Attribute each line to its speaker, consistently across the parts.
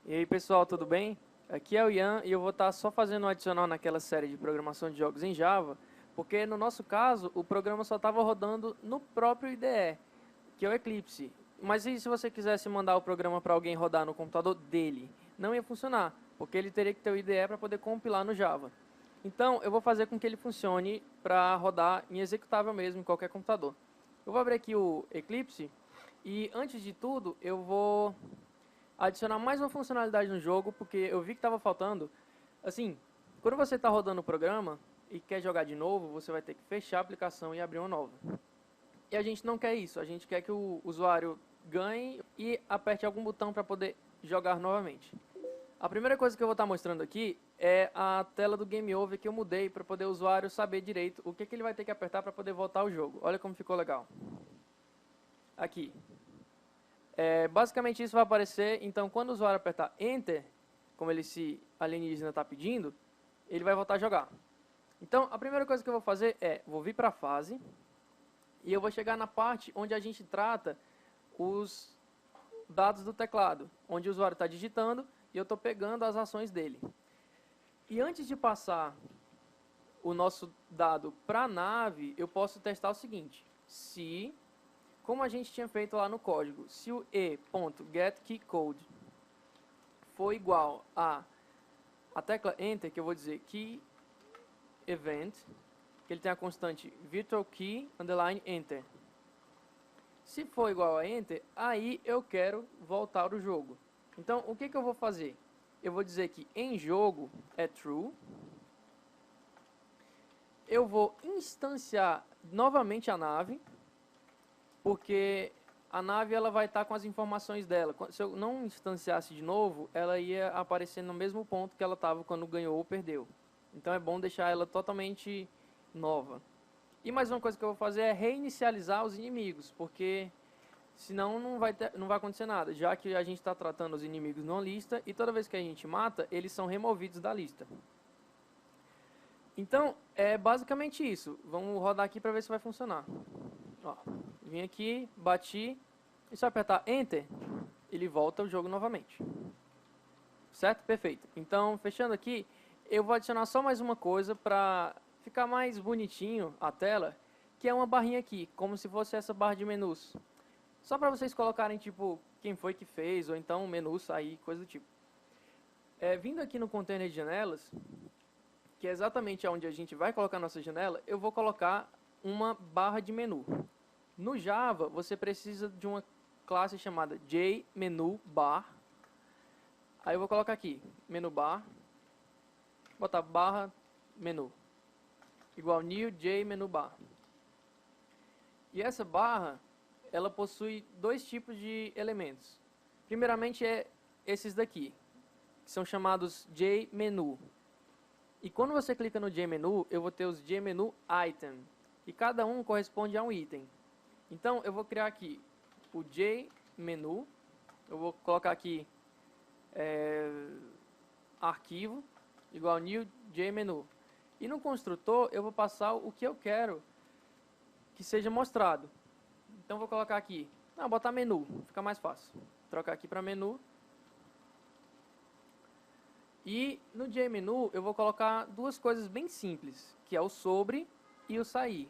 Speaker 1: E aí pessoal, tudo bem? Aqui é o Ian e eu vou estar só fazendo um adicional naquela série de programação de jogos em Java, porque no nosso caso o programa só estava rodando no próprio IDE, que é o Eclipse. Mas e se você quisesse mandar o programa para alguém rodar no computador dele? Não ia funcionar, porque ele teria que ter o IDE para poder compilar no Java. Então eu vou fazer com que ele funcione para rodar em executável mesmo em qualquer computador. Eu vou abrir aqui o Eclipse e antes de tudo eu vou adicionar mais uma funcionalidade no jogo, porque eu vi que estava faltando. Assim, quando você está rodando o programa e quer jogar de novo, você vai ter que fechar a aplicação e abrir uma nova. E a gente não quer isso, a gente quer que o usuário ganhe e aperte algum botão para poder jogar novamente. A primeira coisa que eu vou estar mostrando aqui é a tela do Game Over que eu mudei para poder o usuário saber direito o que ele vai ter que apertar para poder voltar ao jogo. Olha como ficou legal. Aqui, basicamente isso vai aparecer, então quando o usuário apertar Enter, como esse alienígena está pedindo, ele vai voltar a jogar. Então a primeira coisa que eu vou fazer é, vou vir para a fase, e eu vou chegar na parte onde a gente trata os dados do teclado, onde o usuário está digitando e eu estou pegando as ações dele. E antes de passar o nosso dado para a nave, eu posso testar o seguinte, se como a gente tinha feito lá no código, se o e.getKeyCode for igual a tecla Enter, que eu vou dizer key event, que ele tem a constante virtual key underline enter. Se for igual a Enter, aí eu quero voltar o jogo. Então, o que eu vou fazer? Eu vou dizer que em jogo é true. Eu vou instanciar novamente a nave, porque a nave ela vai estar com as informações dela. Se eu não instanciasse de novo, ela ia aparecer no mesmo ponto que ela estava quando ganhou ou perdeu. Então é bom deixar ela totalmente nova. E mais uma coisa que eu vou fazer é reinicializar os inimigos, porque senão não vai acontecer nada, já que a gente está tratando os inimigos numa lista e toda vez que a gente mata, eles são removidos da lista. Então, é basicamente isso. Vamos rodar aqui para ver se vai funcionar. Ó, vim aqui, bati, e se eu apertar Enter, ele volta o jogo novamente. Certo? Perfeito. Então, fechando aqui, eu vou adicionar só mais uma coisa para ficar mais bonitinho a tela, que é uma barrinha aqui, como se fosse essa barra de menus. Só para vocês colocarem, tipo, quem foi que fez, ou então o menu sair, coisa do tipo. Vindo aqui no container de janelas, que é exatamente onde a gente vai colocar a nossa janela, eu vou colocar uma barra de menu. No Java, você precisa de uma classe chamada JMenuBar. Aí eu vou colocar aqui, menu bar, botar barra menu, igual new JMenuBar. E essa barra, ela possui dois tipos de elementos. Primeiramente é esses daqui, que são chamados JMenu. E quando você clica no JMenu, eu vou ter os JMenu Item. E cada um corresponde a um item. Então eu vou criar aqui o JMenu. Eu vou colocar aqui arquivo igual new JMenu. E no construtor eu vou passar o que eu quero que seja mostrado. Então vou colocar aqui, botar menu, fica mais fácil. Trocar aqui para menu. E no JMenu eu vou colocar duas coisas bem simples, que é o sobre e o sair.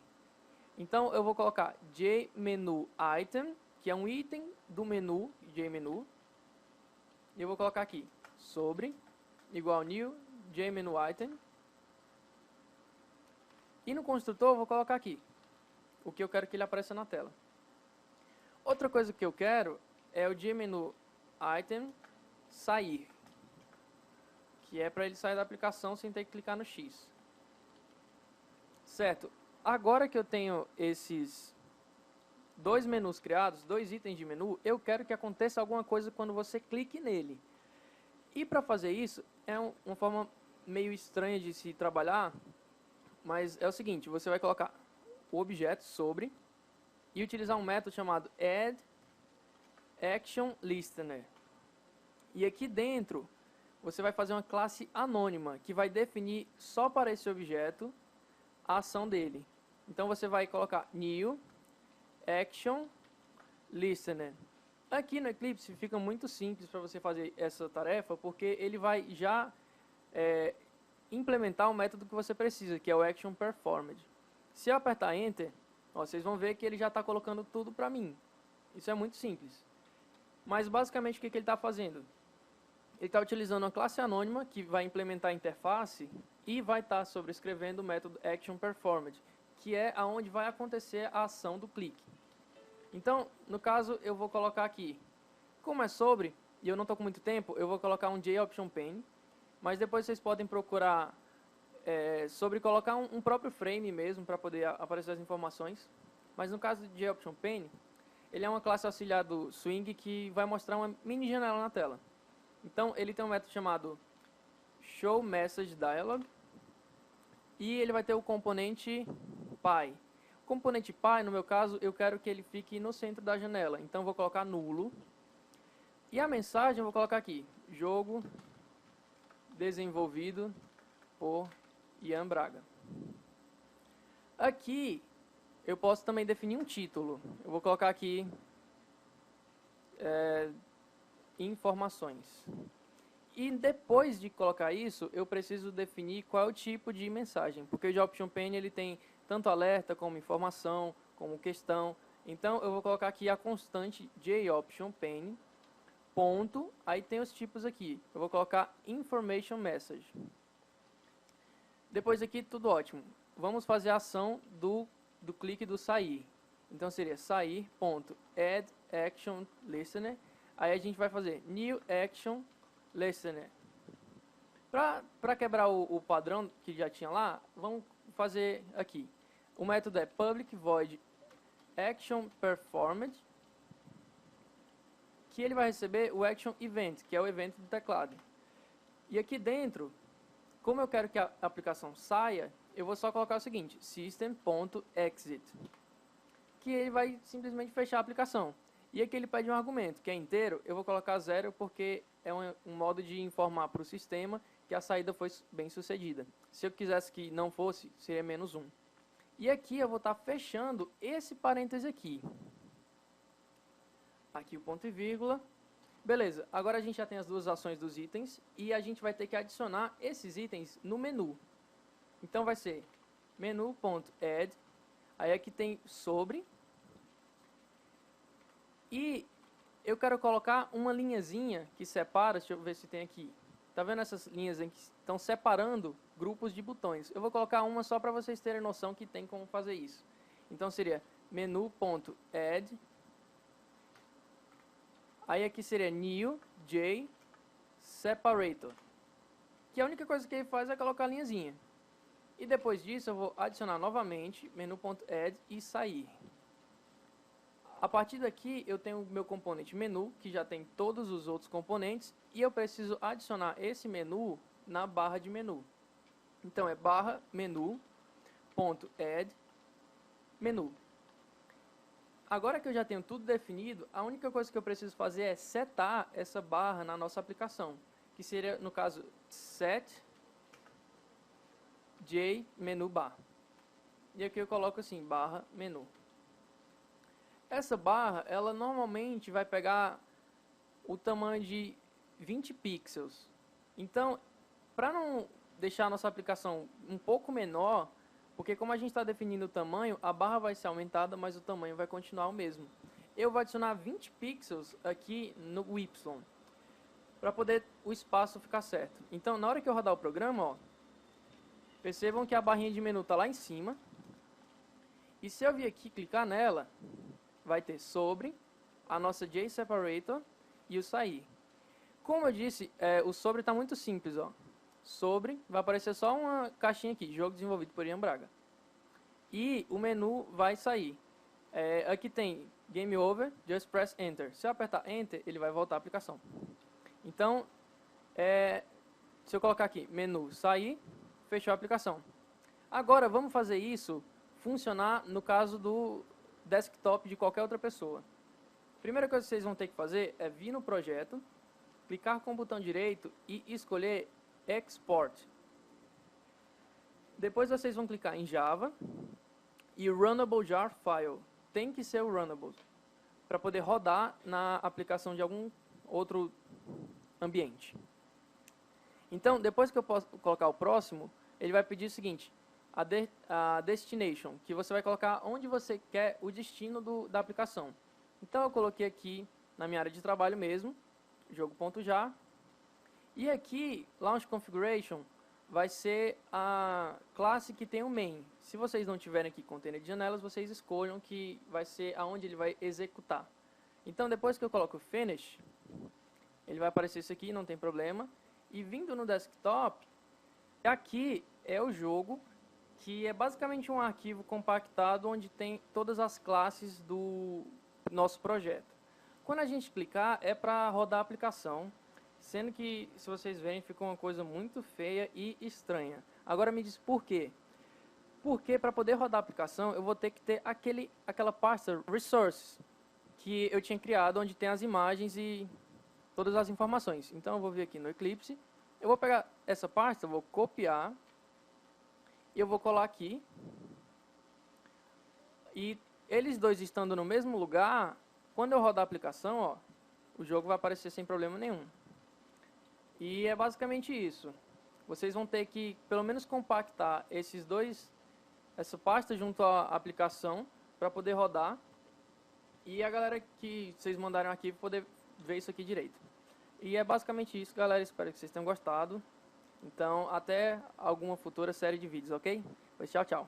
Speaker 1: Então eu vou colocar JMenu Item, que é um item do menu, JMenu. E eu vou colocar aqui, sobre, igual new JMenu Item. E no construtor eu vou colocar aqui, o que eu quero que ele apareça na tela. Outra coisa que eu quero é o JMenu Item sair, que é para ele sair da aplicação sem ter que clicar no X. Certo, agora que eu tenho esses dois menus criados, dois itens de menu, eu quero que aconteça alguma coisa quando você clique nele. E para fazer isso, é uma forma meio estranha de se trabalhar, mas é o seguinte, você vai colocar o objeto sobre e utilizar um método chamado addActionListener. E aqui dentro, você vai fazer uma classe anônima, que vai definir só para esse objeto a ação dele. Então você vai colocar new action listener Aqui no Eclipse fica muito simples para você fazer essa tarefa, porque ele vai já implementar o método que você precisa, que é o Action Performed. Se eu apertar Enter, ó, vocês vão ver que ele já está colocando tudo para mim. Isso é muito simples. Mas basicamente o que ele está fazendo? Ele está utilizando uma classe anônima que vai implementar a interface e vai estar sobrescrevendo o método Action Performed, que é aonde vai acontecer a ação do clique. Então, no caso, eu vou colocar aqui, como é sobre, e eu não estou com muito tempo, eu vou colocar um JOptionPane, mas depois vocês podem procurar sobre colocar um próprio frame mesmo, para poder aparecer as informações. Mas no caso de JOptionPane, ele é uma classe auxiliar do Swing que vai mostrar uma mini janela na tela. Então, ele tem um método chamado showMessageDialog, e ele vai ter o componente Py. O componente Py, no meu caso, eu quero que ele fique no centro da janela. Então, eu vou colocar nulo. E a mensagem eu vou colocar aqui. Jogo desenvolvido por Ian Braga. Aqui, eu posso também definir um título. Eu vou colocar aqui informações. E depois de colocar isso, eu preciso definir qual é o tipo de mensagem. Porque o JOptionPane ele tem tanto alerta, como informação, como questão. Então, eu vou colocar aqui a constante JOptionPane, ponto, aí tem os tipos aqui. Eu vou colocar Information Message. Depois aqui, tudo ótimo. Vamos fazer a ação do clique do sair. Então, seria sair.addActionListener. Aí a gente vai fazer New Action Listener. Para quebrar o padrão que já tinha lá, vamos fazer aqui. O método é public void action performed, que ele vai receber o action event, que é o evento do teclado. E aqui dentro, como eu quero que a aplicação saia, eu vou só colocar o seguinte, system.exit, que ele vai simplesmente fechar a aplicação. E aqui ele pede um argumento, que é inteiro, eu vou colocar 0 porque é um modo de informar para o sistema que a saída foi bem sucedida. Se eu quisesse que não fosse, seria -1. E aqui eu vou estar fechando esse parêntese aqui. Aqui o ponto e vírgula. Beleza, agora a gente já tem as duas ações dos itens e a gente vai ter que adicionar esses itens no menu. Então vai ser menu.add, aí aqui tem sobre, e eu quero colocar uma linhazinha que separa, deixa eu ver se tem aqui. Tá vendo essas linhas que estão separando grupos de botões? Eu vou colocar uma só para vocês terem noção que tem como fazer isso. Então seria menu.add, aí aqui seria new j separator, que a única coisa que ele faz é colocar a linhazinha. E depois disso eu vou adicionar novamente menu.add e sair. A partir daqui eu tenho o meu componente menu, que já tem todos os outros componentes, e eu preciso adicionar esse menu na barra de menu. Então é barra menu.add menu. Agora que eu já tenho tudo definido, a única coisa que eu preciso fazer é setar essa barra na nossa aplicação, que seria, no caso, set j menu bar. E aqui eu coloco assim, barra menu. Essa barra, ela normalmente vai pegar o tamanho de 20 pixels. Então, para não deixar a nossa aplicação um pouco menor, porque como a gente está definindo o tamanho, a barra vai ser aumentada, mas o tamanho vai continuar o mesmo. Eu vou adicionar 20 pixels aqui no Y, para poder o espaço ficar certo. Então, na hora que eu rodar o programa, ó, percebam que a barrinha de menu está lá em cima. E se eu vir aqui clicar nela, vai ter sobre, a nossa JSeparator e o sair. Como eu disse, o sobre está muito simples. Ó. Sobre, vai aparecer só uma caixinha aqui, jogo desenvolvido por Ian Braga. E o menu vai sair. Aqui tem Game Over, Just Press Enter. Se eu apertar Enter, ele vai voltar à aplicação. Então, se eu colocar aqui, menu, sair, fechou a aplicação. Agora, vamos fazer isso funcionar no caso do desktop de qualquer outra pessoa. A primeira coisa que vocês vão ter que fazer é vir no projeto, clicar com o botão direito e escolher Export. Depois vocês vão clicar em Java e Runnable Jar File. Tem que ser o Runnable. para poder rodar na aplicação de algum outro ambiente. Então, depois que eu posso colocar o próximo, ele vai pedir o seguinte, a destination, que você vai colocar onde você quer o destino da aplicação. Então, eu coloquei aqui na minha área de trabalho mesmo, jogo.já, e aqui, Launch Configuration, vai ser a classe que tem o main. Se vocês não tiverem aqui container de janelas, vocês escolham que vai ser aonde ele vai executar. Então, depois que eu coloco Finish, ele vai aparecer isso aqui, não tem problema. E vindo no desktop, aqui é o jogo, que é basicamente um arquivo compactado onde tem todas as classes do nosso projeto. Quando a gente clicar, é para rodar a aplicação, sendo que, se vocês verem, ficou uma coisa muito feia e estranha. Agora me diz por quê. Porque para poder rodar a aplicação, eu vou ter que ter aquela pasta Resources, que eu tinha criado, onde tem as imagens e todas as informações. Então eu vou vir aqui no Eclipse, eu vou pegar essa pasta, eu vou copiar, e eu vou colar aqui. E eles dois estando no mesmo lugar, quando eu rodar a aplicação, ó, o jogo vai aparecer sem problema nenhum. E é basicamente isso. Vocês vão ter que, pelo menos, compactar essa pasta junto à aplicação para poder rodar. E a galera que vocês mandarem aqui poder ver isso aqui direito. E é basicamente isso, galera. Espero que vocês tenham gostado. Então, até alguma futura série de vídeos, ok? Pois tchau, tchau.